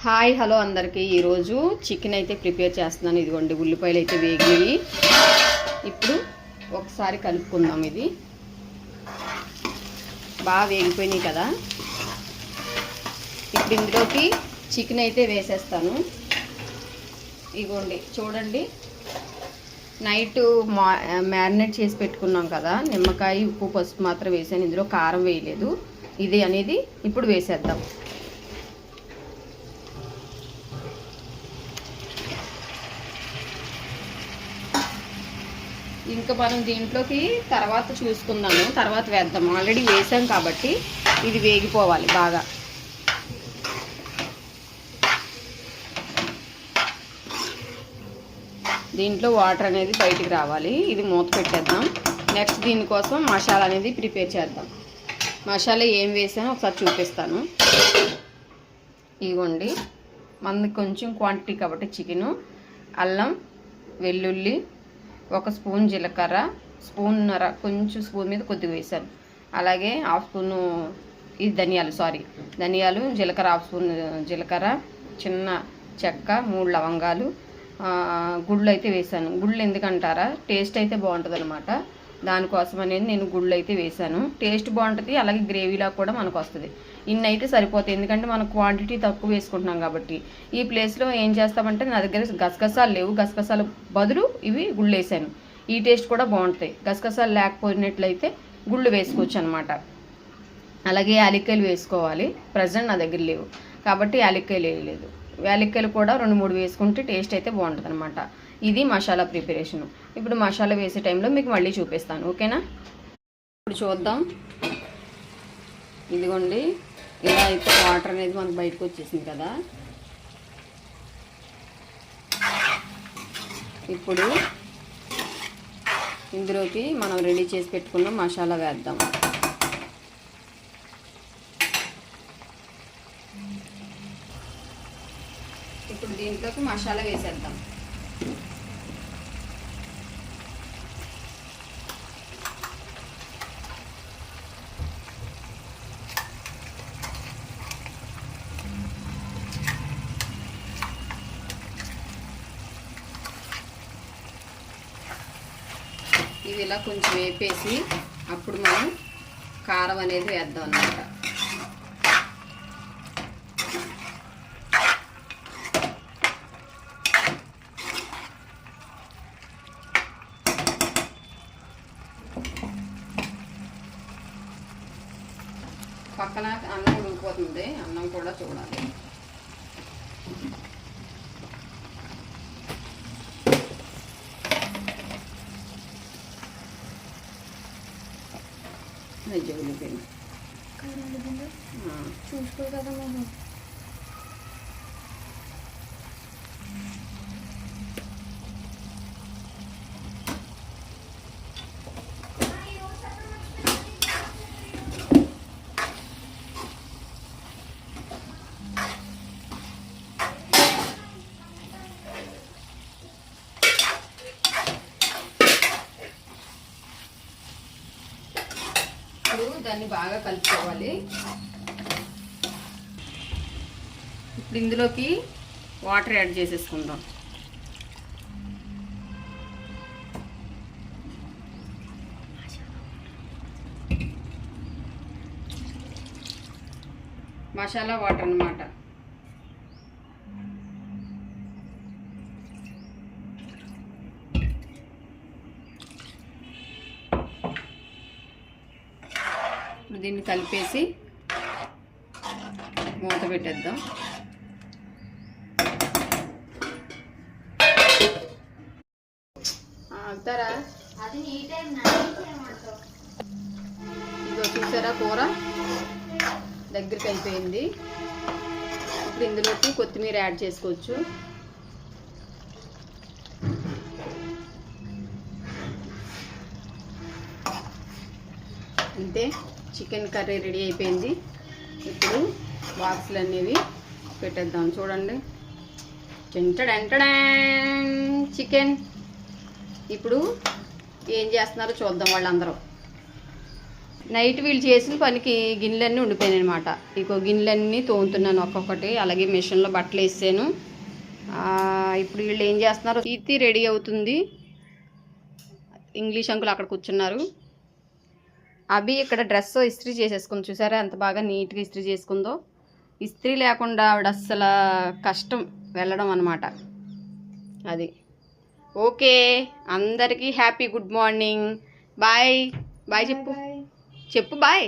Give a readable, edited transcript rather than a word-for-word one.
Hi hello అందరికీ ఈరోజు chicken అయితే ప్రిపేర్ చేస్తున్నాను. ఇదిగోండి ఉల్లిపాయలు అయితే వేగినాయి. ఇప్పుడు ఒకసారి కలుపుకుందాం. ఇది బాగా వేగిపోయినాయి కదా. ఇప్పుడు ఇందులోకి చికెన్ అయితే వేసేస్తాను. ఇదిగోండి చూడండి, నైట్ మ్యారినేట్ చేసి పెట్టుకున్నాం కదా. నిమ్మకాయ ఉప్పు పసుపు మాత్రం వేసాను, ఇందులో కారం వేయలేదు. ఇది అనేది ఇప్పుడు వేసేద్దాం. ఇంకా మనం దీంట్లోకి తర్వాత చూసుకుందాము, తర్వాత వేద్దాం. ఆల్రెడీ వేసాం కాబట్టి ఇది వేగిపోవాలి బాగా. దీంట్లో వాటర్ అనేది బయటికి రావాలి. ఇది మూత పెట్టేద్దాం. నెక్స్ట్ దీనికోసం మసాలా అనేది ప్రిపేర్ చేద్దాం. మసాలా ఏం వేసానో ఒకసారి చూపిస్తాను. ఇదిగోండి, మనకి కొంచెం క్వాంటిటీ కాబట్టి చికెను, అల్లం వెల్లుల్లి, ఒక స్పూన్ జీలకర్ర, స్పూన్నర, కొంచెం స్పూన్ మీద కొద్దిగా వేసాను. అలాగే హాఫ్ స్పూను ఇది ధనియాలు, జీలకర్ర హాఫ్ స్పూన్ జీలకర్ర, చిన్న చెక్క, 3 లవంగాలు, గుళ్ళు అయితే వేసాను. గుళ్ళు ఎందుకంటారా, టేస్ట్ అయితే బాగుంటుంది అనమాట. దానికోసం అనేది నేను గుళ్ళు అయితే వేసాను. టేస్ట్ బాగుంటుంది, అలాగే గ్రేవీలా కూడా మనకు వస్తుంది. ఇన్ని అయితే సరిపోతాయి, ఎందుకంటే మనం క్వాంటిటీ తక్కువ వేసుకుంటున్నాం కాబట్టి. ఈ ప్లేస్లో ఏం చేస్తామంటే, నా దగ్గర గసగసాలు లేవు, గసగసాలు బదులు ఇవి గుళ్ళు వేసాను. ఈ టేస్ట్ కూడా బాగుంటాయి. గసగసాలు లేకపోయినట్లయితే గుళ్ళు వేసుకోవచ్చు అనమాట. అలాగే యాలక్కాయలు వేసుకోవాలి. ప్రజెంట్ నా దగ్గర లేవు కాబట్టి యాలక్కాయలు వేయలేదు. యాలక్కాయలు కూడా 2-3 వేసుకుంటే టేస్ట్ అయితే బాగుంటుంది అనమాట. ఇది మసాలా ప్రిపరేషను. ఇప్పుడు మసాలా వేసే టైంలో మీకు మళ్ళీ చూపిస్తాను, ఓకేనా. ఇప్పుడు చూద్దాం. ఇదిగోండి, ఇలా అయితే వాటర్ అనేది మనకు బయటకు వచ్చేసింది కదా. ఇప్పుడు ఇందులోకి మనం రెడీ చేసి పెట్టుకున్న మసాలా వేద్దాం. ఇప్పుడు దీంట్లోకి మసాలా వేసేద్దాం. ఇది ఇలా కొంచెం వేపేసి అప్పుడు మనం కారం అనేది వేద్దాం అన్నమాట. పక్కన అన్నం ఉడికిపోతుంది, అన్నం కూడా చూడాలి. చూసుకో కదా మనం. దాన్ని బాగా కలుపుకోవాలి. ఇప్పుడు ఇందులోకి వాటర్ యాడ్ చేసేసుకుందాం. మసాలా వాటర్ అన్నమాట. దీన్ని కలిపేసి మూత పెట్టేద్దాం. అవుతారా ఇదో చూసారా, కూర దగ్గరికి అయిపోయింది. ఇప్పుడు ఇందులోకి కొత్తిమీర యాడ్ చేసుకోవచ్చు. అంతే, చికెన్ కర్రీ రెడీ అయిపోయింది. ఇప్పుడు బాక్సులు అనేవి పెట్టేద్దాం. చూడండి, చికెన్. ఇప్పుడు ఏం చేస్తున్నారో చూద్దాం వాళ్ళందరూ. నైట్ వీళ్ళు చేసిన పనికి గిన్నెలన్నీ ఉండిపోయాయి అనమాట. ఇంకో గిన్నెలన్నీ తోముతున్నాను ఒక్కొక్కటి. అలాగే మిషన్లో బట్టలు వేసాను. ఇప్పుడు వీళ్ళు ఏం చేస్తున్నారు, ఈతి రెడీ అవుతుంది. ఇంగ్లీష్ అంకుల్ అక్కడ కూర్చున్నారు. అభి ఇక్కడ డ్రెస్ ఇస్త్రీ చేసేసుకుంది. చూసారా ఎంత బాగా నీట్గా ఇస్త్రీ చేసుకుందో. ఇస్త్రీ లేకుండా ఆవిడ అస్సలు కష్టం వెళ్ళడం అనమాట. అది ఓకే. అందరికీ happy good morning. Bye bye చెప్పు. చెప్పు బాయ్.